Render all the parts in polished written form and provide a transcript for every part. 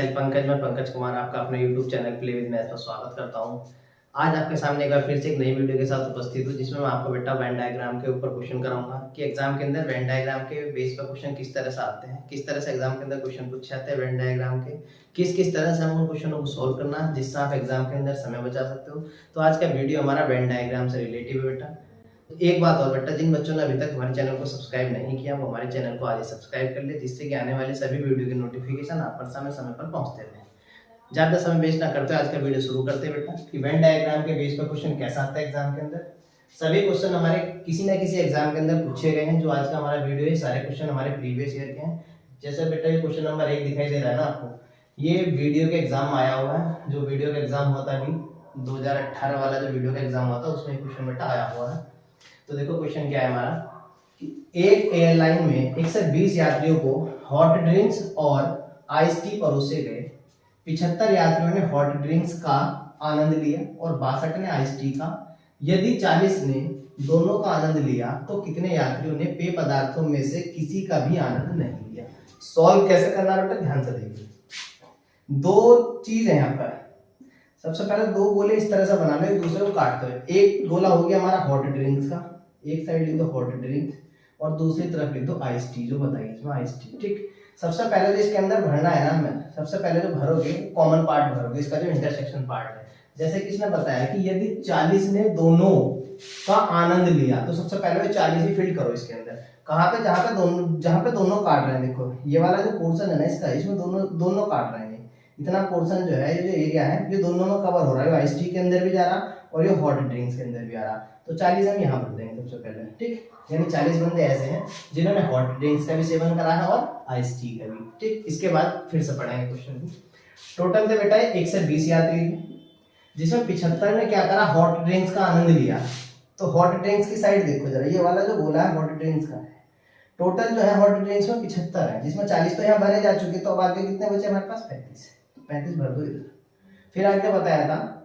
Self Pankaj, मैं पंकज कुमार आपका अपने YouTube channel play with maths पर स्वागत करता हूं। आज आपके सामने एक बार फिर से एक नई वीडियो के साथ उपस्थित हूं, जिसमें मैं आपको बेटा वेन डायग्राम के ऊपर क्वेश्चन कराऊंगा कि एग्जाम के अंदर वेन डायग्राम के बेस पर क्वेश्चन किस तरह से आते हैं, किस तरह से एग्जाम के अंदर क्वेश्चन पूछे जाते हैं वेन डायग्राम के, किस किस तरह से हम उन क्वेश्चनों को सोल्व करना जिससे आप एग्जाम के अंदर समय बचा सकते हो। तो आज का वीडियो हमारा वेन डायग्राम से रिलेटिव है बेटा। एक बात और बेटा, जिन बच्चों ने अभी तक हमारे चैनल को सब्सक्राइब नहीं किया वो हमारे चैनल को आज सब्सक्राइब कर ले, जिससे कि आने वाले सभी वीडियो के नोटिफिकेशन आप पर समय समय पर पहुंचते रहे। ज्यादा समय वेस्ट ना करते आज का वीडियो शुरू करते हैं बेटा कि वेन डायग्राम के बेस पर क्वेश्चन कैसा आता है एग्जाम के अंदर। सभी क्वेश्चन हमारे किसी ना किसी एग्जाम के अंदर पूछे गए हैं। जो आज का हमारा वीडियो है सारे क्वेश्चन हमारे प्रीवियस ईयर के हैं। जैसे बेटा ये क्वेश्चन नंबर 1 दिखाई दे रहा है ना आपको, ये वीडियो के एग्जाम आया हुआ है। जो वीडियो का एग्जाम हुआ था अभी 2018 वाला जो वीडियो का एग्जाम हुआ था उसमें क्वेश्चन बेटा आया हुआ है। तो देखो क्वेश्चन क्या है हमारा कि एक एयरलाइन में 120 यात्रियों को हॉट ड्रिंक्स और आइस टी परोसे गए। 75 यात्रियों ने हॉट ड्रिंक्स का आनंद लिया और 62 ने आइस टी का। यदि 40 ने दोनों का आनंद लिया तो कितने यात्रियों ने पेय पदार्थों में से किसी का भी आनंद नहीं लिया। सॉल्व कैसे करना बेटा ध्यान से देखिए। दो चीज है यहाँ पर। सबसे पहले दो गोले इस तरह से बना लो, एक दूसरे को काटते हुए। एक गोला हो गया हमारा हॉट ड्रिंक्स का, एक साइड लिख दो हॉट ड्रिंक्स और दूसरी तरफ लिख दो आइस टी, जो बताइए इसमें आइस टी। ठीक, सबसे पहले जो इसके अंदर भरना है ना, मैं सबसे पहले जो भरोगे कॉमन पार्ट भरोगे, इसका जो इंटरसेक्शन पार्ट है। जैसे किसने बताया कि यदि 40 ने दोनों का आनंद लिया तो सबसे पहले 40 ही फिल करो इसके अंदर। कहाँ पे? जहाँ पे दोनों काट रहे हैं। देखो ये वाला जो पोर्शन है ना इसका, इसमें दोनों काट रहे हैं। इतना पोर्शन जो है, ये जो एरिया है, ये दोनों में कवर हो रहा है। आइस टी के अंदर भी जा रहा और ये हॉट ड्रिंक्स के अंदर भी आ रहा। तो 40 हम यहाँ भर देंगे सबसे पहले। ठीक, यानी 40 बंदे ऐसे हैं जिन्होंने हॉट ड्रिंक्स का भी सेवन करा है और आइस टी का भी। ठीक, इसके बाद फिर से पढ़ेंगे क्वेश्चन को। टोटल थे बेटा 120 यात्री, जिसमें 75 ने क्या करा, हॉट ड्रिंक्स का आनंद लिया। तो हॉट ड्रिंक्स की साइड देखो जरा, ये वाला जो गोला है हॉट ड्रिंक्स का है। टोटल जो है हॉट ड्रिंक्स में 75 है, जिसमें 40 तो यहाँ भरे जा चुके। तो अब आगे कितने बचे हमारे पास? 35 भर दो इधर। फिर आगे बताया था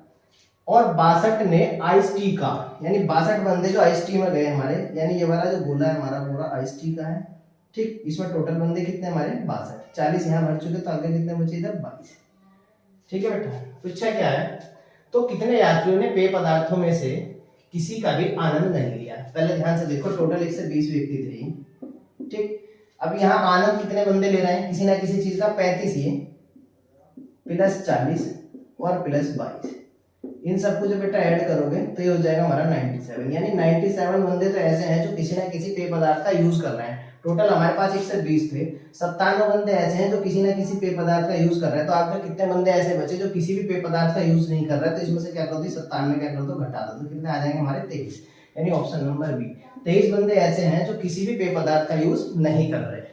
और 62 ने आइस टी का, यानी 62 बंदे जो आइस टी में गए हमारे, यानी ये वाला जो गोला है हमारा पूरा आइस टी का है। ठीक, इसमें टोटल बंदे कितने हमारे? 62। 40 यहाँ भर चुके तो आगे कितने बचे? इधर 22। ठीक है बेटा, पूछा क्या है तो कितने यात्रियों ने पेय पदार्थों में से किसी का भी आनंद नहीं लिया। पहले ध्यान से देखो, टोटल 120 व्यक्ति थे। ठीक, अब यहाँ आनंद कितने बंदे ले रहे हैं किसी ना किसी चीज का? 35 ये प्लस 40 और प्लस 22, इन सबको जो बेटा ऐड करोगे तो ये हो जाएगा हमारा 97। यानी 97 बंदे तो ऐसे हैं जो किसी ना किसी पेय पदार्थ का यूज कर रहे हैं। टोटल हमारे पास 120 थे, 57 बंदे ऐसे हैं जो किसी ना किसी पेय पदार्थ का यूज कर रहे हैं। तो आपके कितने बंदे ऐसे बचे जो किसी भी पेय पदार्थ का यूज नहीं कर रहे? तो इसमें से क्या कर दो, 57 में क्या कर दो, घटा दो। तो कितने आ जाएंगे हमारे? 23। यानी ऑप्शन नंबर बी, 23 बंदे ऐसे हैं जो किसी भी पेय पदार्थ का यूज नहीं कर रहे।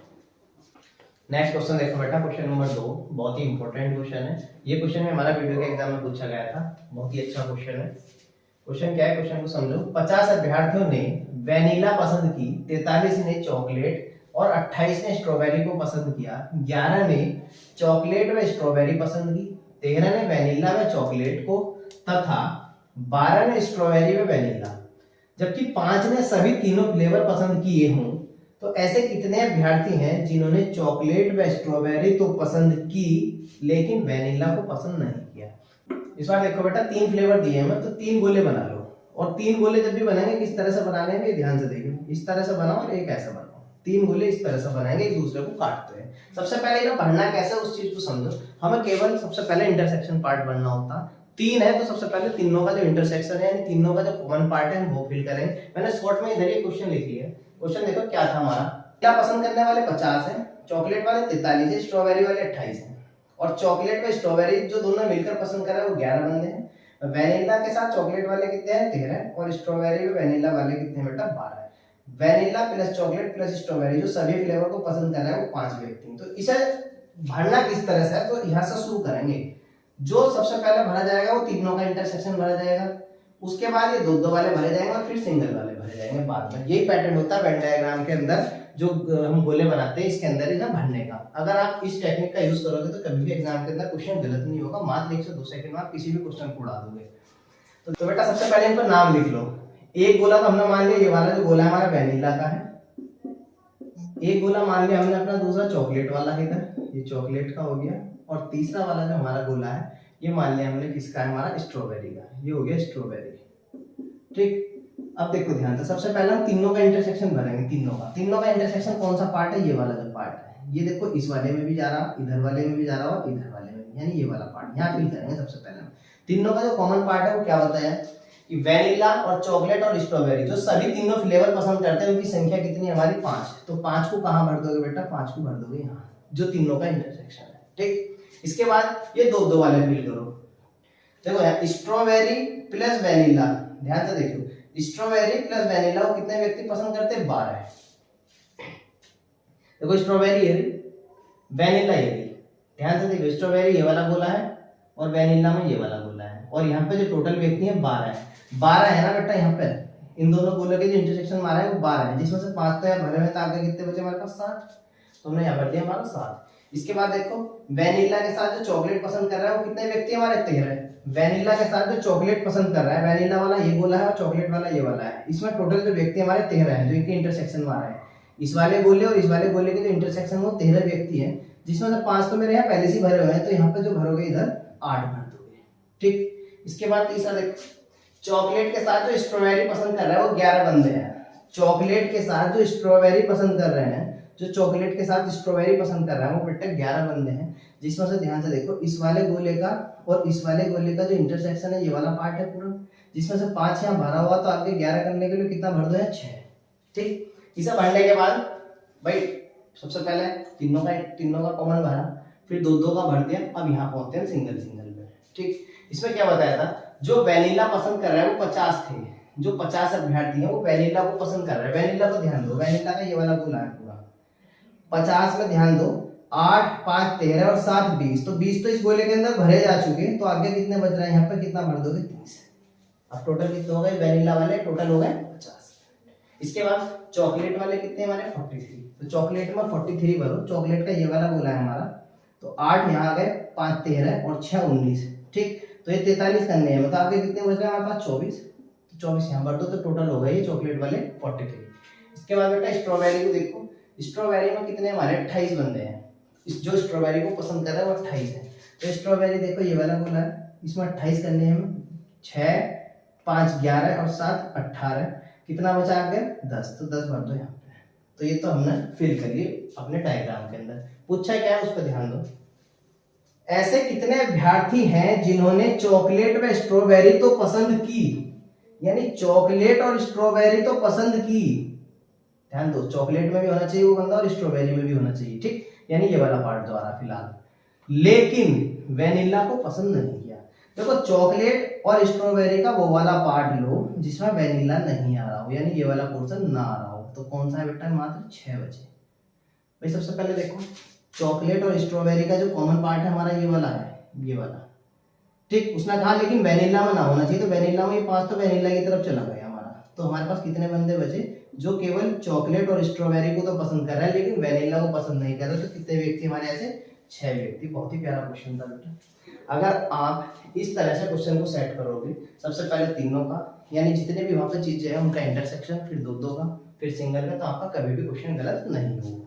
नेक्स्ट क्वेश्चन देखो बेटा, क्वेश्चन नंबर 2, बहुत ही इंपॉर्टेंट क्वेश्चन है। ये क्वेश्चन में हमारा वीडियो के एग्जाम में पूछा गया था, बहुत ही अच्छा क्वेश्चन है। क्वेश्चन क्या है, क्वेश्चन को समझो। 50 अभ्यर्थियों ने वेनिला पसंद की, 43 ने चॉकलेट और 28 ने स्ट्रॉबेरी को पसंद किया। 11 ने चॉकलेट व स्ट्रॉबेरी पसंद की, 13 ने वेनिला व चॉकलेट को तथा 12 ने स्ट्रॉबेरी व वेनिला, जबकि 5 ने सभी तीनों फ्लेवर पसंद किए हों। तो ऐसे कितने अभ्यर्थी हैं जिन्होंने चॉकलेट व स्ट्रॉबेरी तो पसंद की लेकिन वेनिला को पसंद नहीं किया। इस बार देखो बेटा 3 फ्लेवर दिए हैं, तो 3 गोले बना लो। और 3 गोले जब भी बनाएंगे किस तरह से बनाने हैं ध्यान से देखो। इस तरह से बनाओ और एक ऐसा बनाओ। 3 गोले इस तरह से बनाएंगे, एक दूसरे को काटते हैं। सबसे पहले ना भरना कैसा उस चीज को समझो। हमें केवल सबसे पहले इंटरसेक्शन पार्ट बनना होता। 3 है तो सबसे पहले तीनों का जो इंटरसेक्शन है, यानी तीनों का जो कॉमन पार्ट है वो फिल करेंगे। मैंने शॉर्ट में इधर ये क्वेश्चन लिख लिया। क्वेश्चन देखो क्या था हमारा, क्या पसंद करने वाले 50 हैं, चॉकलेट वाले 43 है, स्ट्रॉबेरी वाले 28 हैं। और चॉकलेट व स्ट्रॉबेरी जो दोनों मिलकर पसंद कर रहे हैं वो 11 बंदे हैं। वेनिला के साथ चॉकलेट वाले कितने हैं? 13। और स्ट्रॉबेरी व वेनिला वाले कितने बेटा? 12। Vanilla plus chocolate plus strawberry जो सभी फ्लेवर को पसंद कर रहे हैं वो 5 व्यक्ति। तो इसे भरना किस तरह से है, तो यहाँ से शुरू करेंगे। जो सबसे पहले भरा जाएगा वो तीनों का इंटरसेक्शन भरा जाएगा, उसके बाद ये 2-2 वाले भरे जाएंगे और फिर सिंगल वाले भरे जाएंगे बाद में। यही पैटर्न होता है वेन डायग्राम के अंदर, जो हम गोले बनाते हैं इसके अंदर ही ना भरने का। अगर आप इस टेक्निक का यूज करोगे तो कभी भी एग्जाम के अंदर क्वेश्चन गलत नहीं होगा। मात्र 1 से 2 सेकंड में आप किसी भी क्वेश्चन को उड़ा दोगे। तो बेटा सबसे पहले इनको नाम लिख लो। एक गोला तो हमने मान लिया ये वाला जो गोला हमारा वेनिला का है, एक गोला मान लिया हमने अपना दूसरा चॉकलेट वाला है, इधर ये चॉकलेट का हो गया। और तीसरा वाला जो हमारा गोला है ये मान लिया हमने किसका है, हमारा स्ट्रॉबेरी का, ये हो गया स्ट्रॉबेरी। ठीक, अब देखो ध्यान से, सबसे पहले हम तीनों का इंटरसेक्शन भरेंगे। तीनों का इंटरसेक्शन कौन सा पार्ट है, ये वाला जो पार्ट है, ये देखो इस वाले में भी जा रहा, इधर वाले में भी जा रहा और इधर वाले में भी, यानी ये वाला पार्ट यहाँ फिल करेंगे। सबसे पहले तीनों का जो कॉमन पार्ट है वो क्या बताया कि वेनिला और चॉकलेट और स्ट्रॉबेरी, जो सभी तीनों फ्लेवर पसंद करते हैं उनकी संख्या कितनी है हमारी 5। तो 5 को कहाँ भर दोगे बेटा, 5 को भर दोगे यहाँ, जो तीनों का इंटरसेक्शन है। ठीक, इसके बाद ये दो दो वाले फिल करो। देखो यहाँ स्ट्रॉबेरी प्लस वेनिला, ध्यान से देखो, स्ट्रॉबेरी प्लस वेनिला को कितने व्यक्ति पसंद करते हैं, 12। देखो स्ट्रॉबेरी है, वेनिला ये, ध्यान से देखो स्ट्रॉबेरी ये वाला गोला है और वेनिला में ये वाला गोला है, और यहाँ पे जो टोटल व्यक्ति है 12 है। 12 है ना बेटा, यहाँ पे इन दोनों गोलों के जो इंटरसेक्शन मारा है वो 12 है, जिसमें से 5 तो यहाँ भरे हुए, तो आगे कितने बचे हमारे पास, 7। तो हमने यहाँ भर दिया हमारा 7। इसके बाद देखो वेनिला के साथ जो चॉकलेट पसंद कर रहा है वो कितने व्यक्ति हमारे, 13। वेनिला के साथ जो चॉकलेट पसंद कर रहा है, वेनिला वाला ये गोला है और चॉकलेट वाला ये वाला है, इसमें टोटल जो व्यक्ति हमारे 13 है, जो इनके इंटरसेक्शन मारा है। इस वाले गोले और इस वाले गोले के जो इंटरसेक्शन वो 13 व्यक्ति है, जिसमें से 5 तो मेरे यहाँ पहले से भरे हुए हैं, तो यहाँ पे जो भरोगे इधर 8 भर दोगे। ठीक, इसके बाद तीसरा देखो, चॉकलेट के साथ जो स्ट्रॉबेरी पसंद कर रहा है वो 11 बंदे हैं। चॉकलेट के साथ जो स्ट्रॉबेरी पसंद कर रहे हैं, जो चॉकलेट के साथ स्ट्रॉबेरी पसंद कर रहा है वो बेटा 11 बंदे हैं, जिसमें से ध्यान से देखो इस वाले गोले का और इस वाले गोले का जो इंटरसेक्शन है ये वाला पार्ट है पूरा, जिसमें से 5 यहाँ भरा हुआ, तो आगे 11 करने के लिए कितना भर दो है, 6। ठीक, इसे भरने के बाद भाई सबसे पहले तीनों का कॉमन भरा, फिर दो दो का भर दिया, अब यहाँ पहुंचते हैं सिंगल सिंगल पे। ठीक, इसमें क्या बताया था, जो वेनिला पसंद कर रहा है वो 50 थे, जो 50 अभ्यर्थी हैं वो वेनिला को पसंद कर रहे हैं। वेनिला को ध्यान दो, वेनिला का ये वाला गोला है पूरा 50 में, ध्यान दो 8 5 13 और 7 20, तो 20 तो इस गोले के अंदर भरे जा चुके, तो आगे कितने बच रहे हैं, यहाँ पे कितना भर दोगे, 30। अब टोटल कितने हो गए, वेनिला वाले टोटल हो गए 50। इसके बाद चॉकलेट वाले कितने हमारे 43, तो चॉकलेट में 43 भरो, चॉकलेट का ये वाला गोला है हमारा, तो 8 यहाँ आ गए, 5 13 और 6 19। ठीक, तो ये 43 करने हैं, मतलब आगे कितने बच रहे हैं हमारे पास, 24। तो 24 यहाँ भर दो, तो टोटल हो गए ये चॉकलेट वाले 43। इसके बाद बेटा स्ट्रॉबेरी को देखो, स्ट्रॉबेरी में कितने हमारे 28 बंदे हैं, जो स्ट्रॉबेरी को पसंद कर रहा है वो 28 है। तो स्ट्रॉबेरी देखो ये वाला गोला है, इसमें 28 करने हैं हमें, 6 5 11 और 7 18, कितना बचा आगे 10, तो 10 भर दो यहाँ पे। तो ये तो हमने फिल कर लिए अपने डायग्राम के अंदर। पूछा क्या है उस पर ध्यान दो, ऐसे कितने अभ्यर्थी हैं जिन्होंने चॉकलेट व स्ट्रॉबेरी तो पसंद की, यानी चॉकलेट और स्ट्रॉबेरी तो पसंद की, ध्यान दो चॉकलेट में भी होना चाहिए वो बंदा और स्ट्रॉबेरी में भी होना चाहिए। ठीक, यानी ये वाला पार्ट द्वारा फिलहाल, लेकिन वेनिला को पसंद नहीं किया। देखो चॉकलेट और स्ट्रॉबेरी का वो वाला पार्ट लो जिसमें वेनिला नहीं आ रहा हो, यानी ये वाला पोर्शन ना आ रहा हो, तो कौन सा है बेटा, मात्र 6 बचे। भाई सबसे पहले देखो चॉकलेट और स्ट्रॉबेरी का जो कॉमन पार्ट है हमारा ये वाला है, ये वाला। ठीक, उसने कहा लेकिन वेनिला में ना होना चाहिए, तो वेनिला में ये 5 तो वेनिला की तरफ चला गया हमारा, तो हमारे पास कितने बंदे बचे, जो केवल चॉकलेट और स्ट्रॉबेरी को तो पसंद कर रहा है लेकिन वेनिला को पसंद नहीं कर रहे, तो कितने व्यक्ति हमारे ऐसे, 6 व्यक्ति। बहुत ही प्यारा क्वेश्चन था बेटा। अगर आप इस तरह से क्वेश्चन को सेट करोगे, सबसे पहले तीनों का, यानी जितने भी वहां पे चीजें हैं उनका इंटरसेक्शन, फिर दो दो का, फिर सिंगल का, तो आपका कभी भी क्वेश्चन गलत नहीं होगा।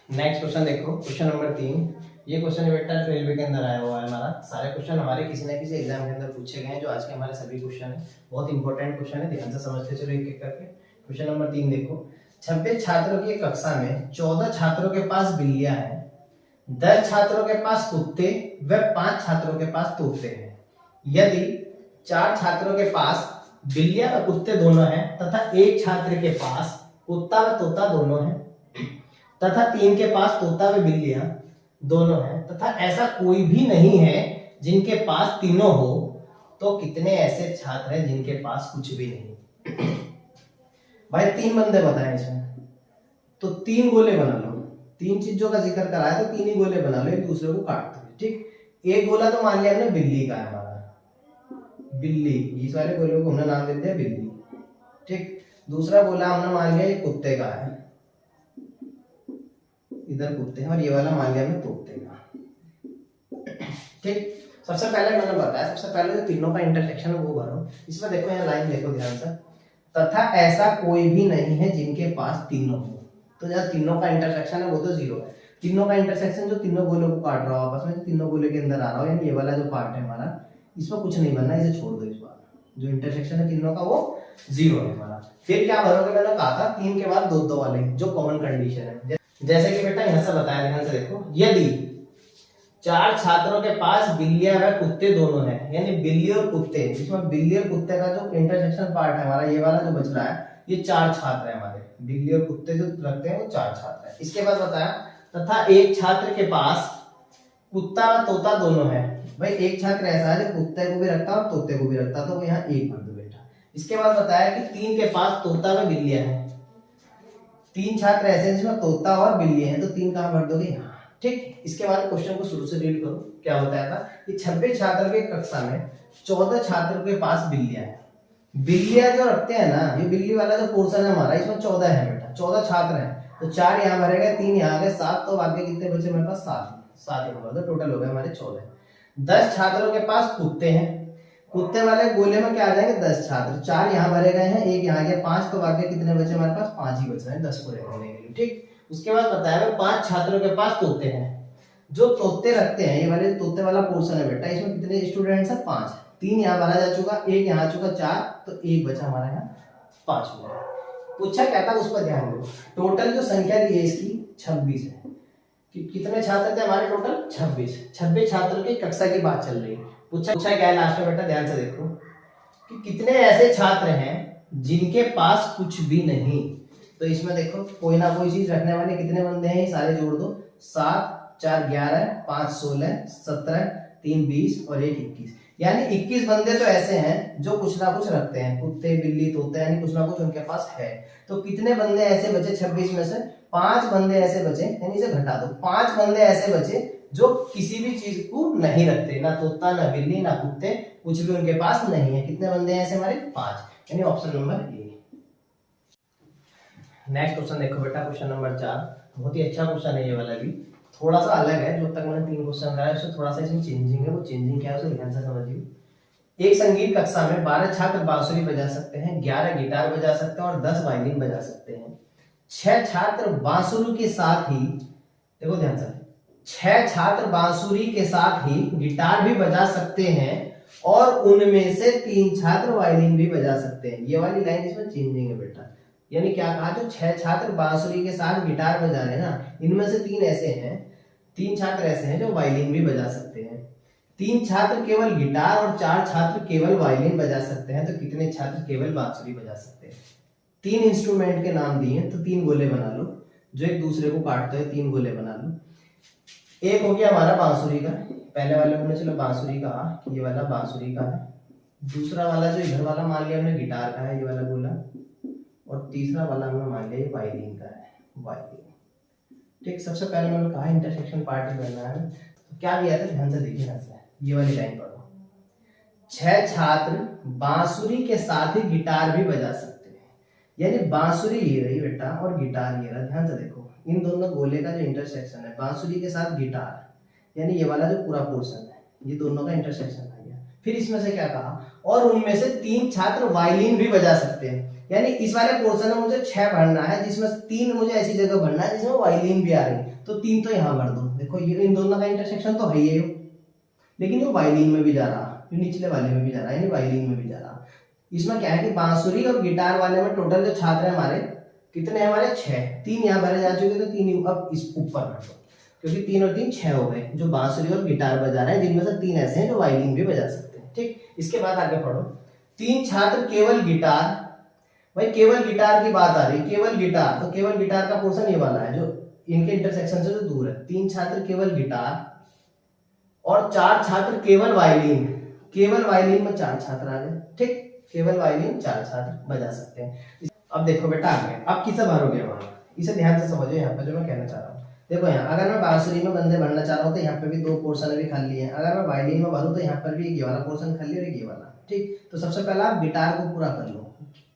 नेक्स्ट क्वेश्चन देखो, क्वेश्चन नंबर 3। ये क्वेश्चन बेटा रेलवे के अंदर आया हुआ है हमारा। सारे क्वेश्चन हमारे किसी न किसी एग्जाम के अंदर पूछे गए हैं, जो आज के हमारे सभी क्वेश्चन है, बहुत इंपॉर्टेंट क्वेश्चन है, ध्यान से समझते चलो एक एक करके। क्वेश्चन नंबर 3 देखो, 26 छात्रों की कक्षा में 14 छात्रों के पास बिल्लियां हैं, 10 छात्रों के पास कुत्ते व 5 छात्रों के पास तोते हैं। यदि 4 छात्रों के पास बिल्लियां व कुत्ते दोनों हैं तथा 1 छात्र के पास कुत्ता व तोता दोनों हैं तथा 3 के पास तोता व बिल्लियां दोनों हैं तथा ऐसा कोई भी नहीं है जिनके पास तीनों हो, तो कितने ऐसे छात्र हैं जिनके पास कुछ भी नहीं। भाई 3 बंदे बताए इसमें, तो 3 गोले बना लो, 3 चीजों का जिक्र करा है तो 3 ही गोले बना लो, एक दूसरे को काटते हुए। ठीक, एक गोला तो मान लिया हमने बिल्ली का है हमारा, बिल्ली, इस वाले गोले को हमने नाम दे दिया बिल्ली। ठीक, दूसरा गोला हमने मान लिया ये कुत्ते का है, इधर कुत्ते हैं, और ये वाला मान लिया हमने तोते का। ठीक, सबसे पहले मैंने बताया, सबसे पहले जो तीनों का इंटरसेक्शन है वो भरो। इसमें देखो यहाँ लाइन देखो ध्यान से, तथा ऐसा कोई भी नहीं है जिनके पास तीनों हो, तो जब तीनों का इंटरसेक्शन है वो तो 0 है, तीनों का इंटरसेक्शन जो तीनों गोलों को काट रहा हो आपस में, जो तीनों गोले के अंदर आ रहा हो, यानी ये वाला जो पार्ट है हमारा, इसमें कुछ नहीं बनना, इसे छोड़ दो। इस बार जो इंटरसेक्शन है तीनों का वो 0 है हमारा। फिर क्या भरोगे, मैंने कहा था 3 के बाद 2 वाले जो कॉमन कंडीशन है। जैसे कि बेटा यहाँ से बताया, ध्यान से देखो, यदि 4 छात्रों के पास बिल्लियां व कुत्ते दोनों हैं, यानी बिल्ली और कुत्ते, जिसमें बिल्ली और कुत्ते का जो इंटरसेक्शन पार्ट है हमारा, ये वाला जो बच रहा है, ये 4 छात्र है हमारे, बिल्ली और कुत्ते जो रखते हैं वो 4 छात्र है। इसके बाद बताया, तथा एक छात्र के पास कुत्ता व तोता दोनों है। भाई एक छात्र ऐसा है जो कुत्ते को भी रखता है और तोते को भी रखता है, तो यहाँ 1 भर दो बेटा। इसके बाद बताया कि 3 के पास तोता व बिल्लियां हैं, 3 छात्र ऐसे हैं जिसमें तोता और बिल्लियां हैं, तो 3 कहां भर दोगे, यहाँ। ठीक, इसके बाद क्वेश्चन को शुरू से रीड करो। क्या बताया था कि 26 छात्र के कक्षा में 14 छात्रों के पास बिल्लियां हैं। बिल्लियां जो रखते हैं ना, ये बिल्ली वाला जो पोर्शन है हमारा, इसमें 14 है बेटा, 14 छात्र हैं, तो 4 यहाँ भरे गए, 3 यहाँ गए, 7, तो आगे कितने बचे मेरे पास, 7 ही होगा, तो टोटल हो गए हमारे 14। 10 छात्रों के पास कुत्ते हैं, कुत्ते वाले गोले में क्या आ जाएंगे, 10 छात्र, 4 यहाँ भरे गए हैं, 1 यहाँ गया, 5, तो आगे कितने बचे हमारे पास, 5 ही बच रहे हैं 10 पूरे करने के लिए। ठीक, उसके बाद बताया 5 छात्रों के पास तोते हैं, जो तोते रखते हैं, ये वाले तोते वाला पोर्शन है बेटा, इसमें कितने स्टूडेंट्स हैं, 5, 3 यहाँ भरा जा चुका, 1 यहाँ आ चुका, 4, तो 1 बचा हमारा यहाँ 5 हुआ। पूछा क्या था उस पर ध्यान दो। टोटल जो संख्या दी है इसकी 26 है, कि कितने छात्र थे हमारे, टोटल 26 छात्रों की कक्षा की बात चल रही है। पूछा क्या है लास्ट में बेटा, ध्यान से देखो कि कितने ऐसे छात्र हैं जिनके पास कुछ भी नहीं। तो इसमें देखो कोई ना कोई चीज रखने वाले कितने बंदे हैं, ये सारे जोड़ दो, 7 4 11 5 16 17 3 20 और 1 21, यानी 21 बंदे तो ऐसे हैं जो कुछ ना कुछ रखते हैं, कुत्ते बिल्ली तोते, यानी कुछ ना कुछ उनके पास है। तो कितने बंदे ऐसे बचे 26 में से, 5 बंदे ऐसे बचे, यानी इसे घटा दो, 5 बंदे ऐसे बचे जो किसी भी चीज को नहीं रखते, ना तोता ना बिल्ली ना कुत्ते, कुछ भी उनके पास नहीं है। कितने बंदे हैं ऐसे हमारे, 5, यानी option number A. Next question देखो बेटा, क्वेश्चन नंबर 4, बहुत ही अच्छा क्वेश्चन है ये वाला भी, थोड़ा सा अलग है। जो तक मैंने 3 क्वेश्चन कराया उससे थोड़ा सा इसमें चेंजिंग है, वो चेंजिंग क्या है उसे ध्यान से समझिए। एक संगीत कक्षा में 12 छात्र बांसुरी बजा सकते हैं, 11 गिटार बजा सकते हैं और 10 वायलिन बजा सकते हैं। 6 छात्र बांसुरी के साथ ही, देखो ध्यान से, 6 छात्र बांसुरी के साथ ही गिटार भी बजा सकते हैं और उनमें से 3 छात्र वायलिन भी बजा सकते हैं। ये वाली लाइन इसमें चेंजिंग है बेटा, यानी क्या कहा, जो 6 छात्र बांसुरी के साथ गिटार बजा रहे हैं ना, इनमें से 3 ऐसे हैं, 3 छात्र ऐसे हैं जो वायलिन भी बजा सकते हैं। 3 छात्र केवल गिटार और 4 छात्र केवल वायलिन बजा सकते हैं, तो कितने छात्र केवल बांसुरी बजा सकते हैं। 3 इंस्ट्रूमेंट के नाम दिए, तो 3 गोले बना लो जो एक दूसरे को काटते हैं, 3 गोले बना लो। एक हो गया हमारा बांसुरी का, पहले वाले को चलो बांसुरी कहा, ये वाला बांसुरी का है। दूसरा वाला जो इधर वाला मान लिया हमने गिटार का है, ये वाला गोला, और तीसरा वाला हमने मान लिया ये वायलिन का है, वायलिन। ठीक, सबसे पहले मैंने कहा इंटरसेक्शन पार्ट करना है, तो क्या दिया था ध्यान से देखिए, ये वाली लाइन पढ़ो, 6 छात्र बांसुरी के साथ ही गिटार भी बजा सकते हैं, यानी बांसुरी ये रही बेटा और गिटार ये रहा। ध्यान से देखो इन दोनों गोले का जो इंटरसेक्शन है, बांसुरी के साथ गिटार, यानी ये वाला जो पूरा पोर्शन है, ये दोनों का इंटरसेक्शन आ गया। फिर इसमें से क्या कहा, और उनमें से 3 छात्र वायलिन भी बजा सकते हैं, यानी इस वाले पोर्शन में मुझे 6 भरना है, जिसमें 3 मुझे ऐसी जगह भरना है जिसमें वायलिन भी आ रही, तो 3 तो यहाँ भर दो। देखो ये इन दोनों का इंटरसेक्शन तो है ही, लेकिन वो वायलिन में भी जा रहा, जो निचले वाले में भी जा रहा है, यानी वायलिन में भी जा रहा। इसमें क्या है कि बांसुरी और गिटार वाले में टोटल जो छात्र है हमारे कितने हैं, हमारे 6, 3 यहाँ भरे जा चुके, तो 3 अब इस ऊपर भर दो, क्योंकि 3 और 3 6 हो गए जो बांसुरी और गिटार बजा रहे हैं, जिनमें से 3 ऐसे हैं जो वायलिन भी बजा सकते हैं। ठीक, इसके बाद आगे पढ़ो, 3 छात्र केवल गिटार, भाई केवल गिटार की बात आ रही, केवल गिटार, तो केवल गिटार का पोर्शन ये वाला है जो इनके इंटरसेक्शन से जो दूर है। 3 छात्र केवल गिटार और 4 छात्र केवल वायलिन, केवल वायलिन में 4 छात्र आ गए। ठीक, केवल वायलिन 4 छात्र बजा सकते हैं। अब देखो बेटा आगे, अब किसे भरोगे वहां, इसे ध्यान से समझो यहाँ पे जो मैं कहना चाह रहा हूँ। देखो यहाँ अगर मैं बांसुरी में बंदे भरना चाह रहा हूँ तो यहाँ पे भी 2 पोर्शन अभी खाली है, अगर मैं वायलिन में भरूँ तो यहाँ पर भी ये वाला पोर्शन खाली है और ये वाला। ठीक, तो सबसे पहले आप गिटार को पूरा कर लो,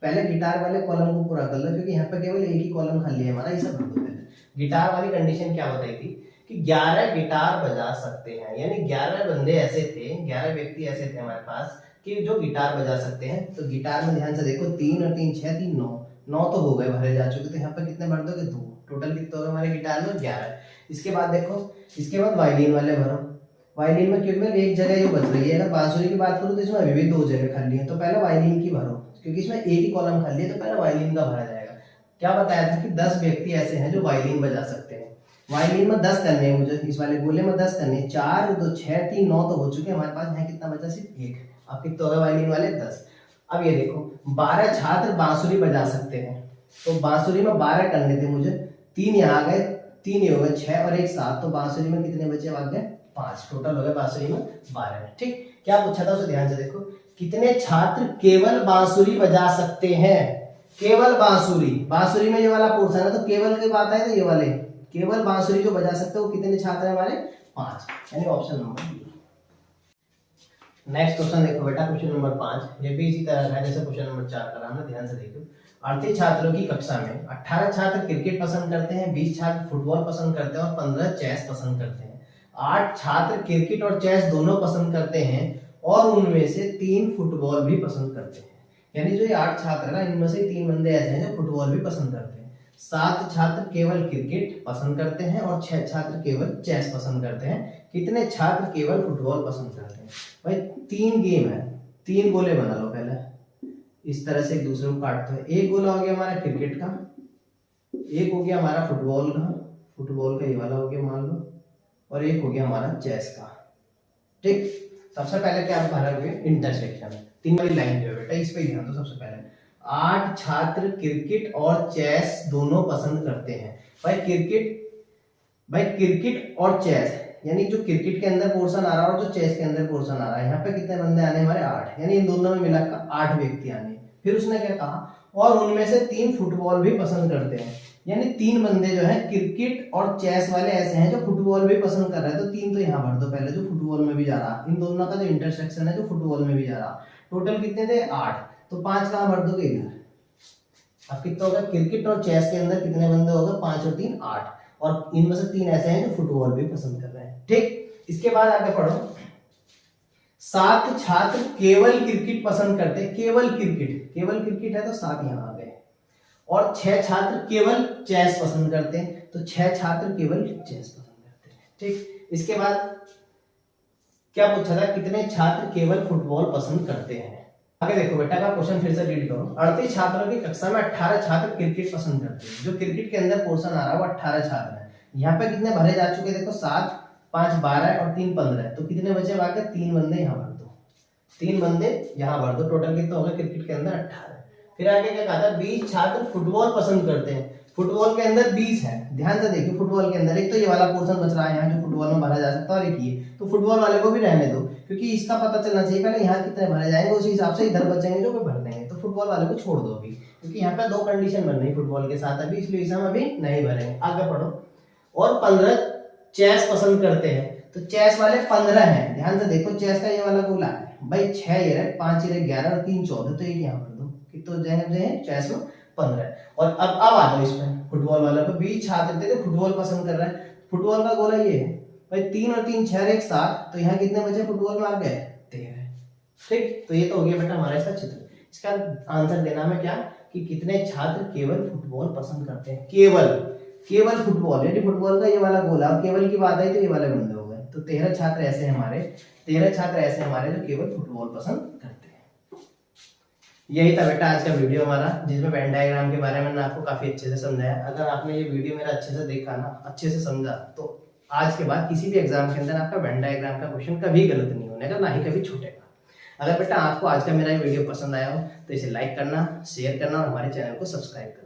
पहले गिटार वाले कॉलम को पूरा कर लो, क्योंकि यहाँ पे केवल एक ही कॉलम खाली है हमारा, इसे भर दो पहले। गिटार वाली कंडीशन क्या बताई थी कि 11 गिटार बजा सकते हैं, यानी 11 बंदे ऐसे थे, 11 व्यक्ति ऐसे थे हमारे पास कि जो गिटार बजा सकते हैं। तो गिटार में ध्यान से देखो 3 और 3 6, 3 9 तो हो गए भरे जा चुके, तो यहाँ पे कितने भर दोगे, 2, टोटल कितने हो गए हमारे गिटार में 11। इसके बाद देखो, इसके बाद वायलिन वाले भरो। वायलिन में केवल एक जगह जो बच रही है, अगर बांसुरी की बात करूँ तो इसमें अभी भी 2 जगह खाली है, तो पहले वायलिन की भरो, क्योंकि इसमें एक ही कॉलम खाली है, तो पहले वायलिन का भरा जाएगा। क्या बताया था कि 10 व्यक्ति ऐसे हैं जो वायलिन बजा सकते हैं। वायलिन में 10 करने हैं मुझे, इस वाले गोले में 10 करने हैं। 4 2 6 3 9 तो हो चुके हैं हमारे पास, यहाँ कितना बचा, सिर्फ 1। अब कितने हो गए वायलिन वाले, 10। अब ये देखो 12 छात्र बांसुरी बजा सकते हैं, तो बांसुरी में 12 करने थे मुझे, 3 यहाँ गए, 3 ये हो गए 6 और 1 7, तो बांसुरी में कितने बचे आगे 5, टोटल हो गए बांसुरी में 12। ठीक, क्या पूछा था उसे ध्यान से देखो, कितने छात्र केवल बांसुरी बजा सकते हैं। केवल बांसुरी, बांसुरी में ये वाला पोर्शन है, तो केवल की बात है तो ये वाले केवल बांसुरी जो बजा सकते हैं वो कितने छात्र हैं हमारे, 5, यानी option number B. Next question देखो बेटा, क्वेश्चन नंबर 5, ये भी इसी तरह का है जैसे क्वेश्चन नंबर 4 का, हमने ध्यान से देखो। 38 छात्रों की कक्षा में 18 छात्र क्रिकेट पसंद करते हैं, 20 छात्र फुटबॉल पसंद करते हैं और 15 चेस पसंद करते हैं। 8 छात्र क्रिकेट और चेस दोनों पसंद करते हैं और उनमें से 3 फुटबॉल भी पसंद करते हैं। यानी जो ये 8 छात्र है ना, इनमें से 3 बंदे ऐसे हैं जो फुटबॉल भी पसंद करते हैं। 7 छात्र केवल क्रिकेट पसंद करते हैं और 6 छात्र केवल चेस पसंद करते हैं। कितने छात्र केवल फुटबॉल पसंद करते हैं। भाई 3 गेम है, 3 गोले बना लो पहले, इस तरह से एक दूसरे को काटते हैं। एक गोला हो गया हमारा क्रिकेट का, एक हो गया हमारा फुटबॉल का, फुटबॉल का ये वाला हो गया मान लो, और एक हो गया हमारा चेस का। ठीक, सबसे पहले क्या भरोगे, इंटरसेक्शन, 3 वाली लाइन जो है बेटा इस पे ध्यान दो। सबसे पहले 8 छात्र क्रिकेट और चेस दोनों पसंद करते हैं। भाई क्रिकेट और चेस, यानी जो क्रिकेट के अंदर पोर्शन आ रहा है और जो चेस के अंदर पोर्शन आ रहा है, यहाँ पे कितने बंदे आने हमारे 8, यानी इन दोनों में मिलाकर 8 व्यक्ति आने। फिर उसने क्या कहा, और उनमें से 3 फुटबॉल भी पसंद करते हैं, यानी 3 बंदे जो है क्रिकेट और चेस वाले ऐसे हैं जो फुटबॉल भी पसंद कर रहे हैं। तो 3 तो यहाँ भर दो पहले, जो फुटबॉल में भी जा रहा, इन दोनों का जो इंटरसेक्शन है जो फुटबॉल में भी जा रहा। टोटल कितने थे 8, तो 5 कहाँ भर दोगे इधर। अब कितना होगा, क्रिकेट और चेस के अंदर कितने बंदे हो गए, 5 और 3 8, और इनमें से 3 ऐसे हैं जो फुटबॉल भी पसंद कर रहे हैं। ठीक, इसके बाद आगे पढ़ो। 7 छात्र केवल क्रिकेट पसंद करते हैं, केवल क्रिकेट है तो 7 यहाँ आ गए, और 6 छात्र केवल चेस पसंद करते हैं, तो 6 छात्र केवल चेस पसंद करते हैं। ठीक, इसके बाद क्या पूछा था, कितने छात्र केवल फुटबॉल पसंद करते हैं। आगे देखो बेटा का क्वेश्चन फिर से रीड करो। 38 छात्रों की कक्षा में 18 छात्र क्रिकेट पसंद करते हैं। जो क्रिकेट के अंदर पोर्शन आ रहा है वो 18 छात्र हैं। यहाँ पे कितने भरे जा चुके, देखो 7 5 12 और 3 15, तो कितने बचे बाकी, 3 बंदे यहाँ भर दो, 3 बंदे यहाँ भर दो, टोटल कितना होगा क्रिकेट के अंदर 18। फिर आगे क्या कहा था, 20 छात्र फुटबॉल पसंद करते हैं। फुटबॉल के अंदर 20 है, ध्यान से देखिए। फुटबॉल के अंदर एक तो ये वाला पोर्शन बच रहा है यहाँ जो फुटबॉल में भरा जा सकता है, और एक ये, तो फुटबॉल वाले को भी रहने दो, क्योंकि इसका पता चलना चाहिए पहले यहाँ कितने भरे जाएंगे, उसी हिसाब से इधर बचेंगे जो भर देंगे। तो फुटबॉल वाले को छोड़ दो अभी, क्योंकि यहाँ पे 2 कंडीशन बन रही फुटबॉल के साथ अभी, इसलिए इसे हम अभी नहीं भरेंगे। आगे पढ़ो। और 15 चेस पसंद करते हैं, तो चेस वाले 15 हैं, ध्यान से देखो। चेस का ये वाला गोला है भाई, 6 ये रहे, 5 ये रहे, 11 और 3 14, तो एक यहाँ भर दो, कितने हो जाएंगे चेस में 15। और अब आ जाओ इसमें फुटबॉल वाला पे, 20 छात्र थे जो फुटबॉल पसंद कर रहे हैं। फुटबॉल का गोला ये है भाई, 3 और 3 6 1 7, तो यहाँ कितने बचे फुटबॉल में आ गए 13। ठीक, तो ये तो हो गया बेटा हमारा इसका चित्र। इसका आंसर देना में क्या, कि कितने छात्र केवल फुटबॉल पसंद करते हैं। केवल फुटबॉल, यानी फुटबॉल का ये वाला गोला, केवल की बात आई तो ये वाले बंदे हो गए। तो 13 छात्र ऐसे हमारे, 13 छात्र ऐसे हमारे जो केवल फुटबॉल पसंद करते हैं। यही था बेटा आज का वीडियो हमारा, जिसमें वेन डायग्राम के बारे में मैंने आपको काफी अच्छे से समझाया। अगर आपने ये वीडियो मेरा अच्छे से देखा ना, अच्छे से समझा, तो आज के बाद किसी भी एग्जाम के अंदर आपका वेन डायग्राम का क्वेश्चन कभी गलत नहीं होने का, ना ही कभी छूटेगा। अगर बेटा आपको आज का मेरा वीडियो पसंद आया हो तो इसे लाइक करना, शेयर करना और हमारे चैनल को सब्सक्राइब करना।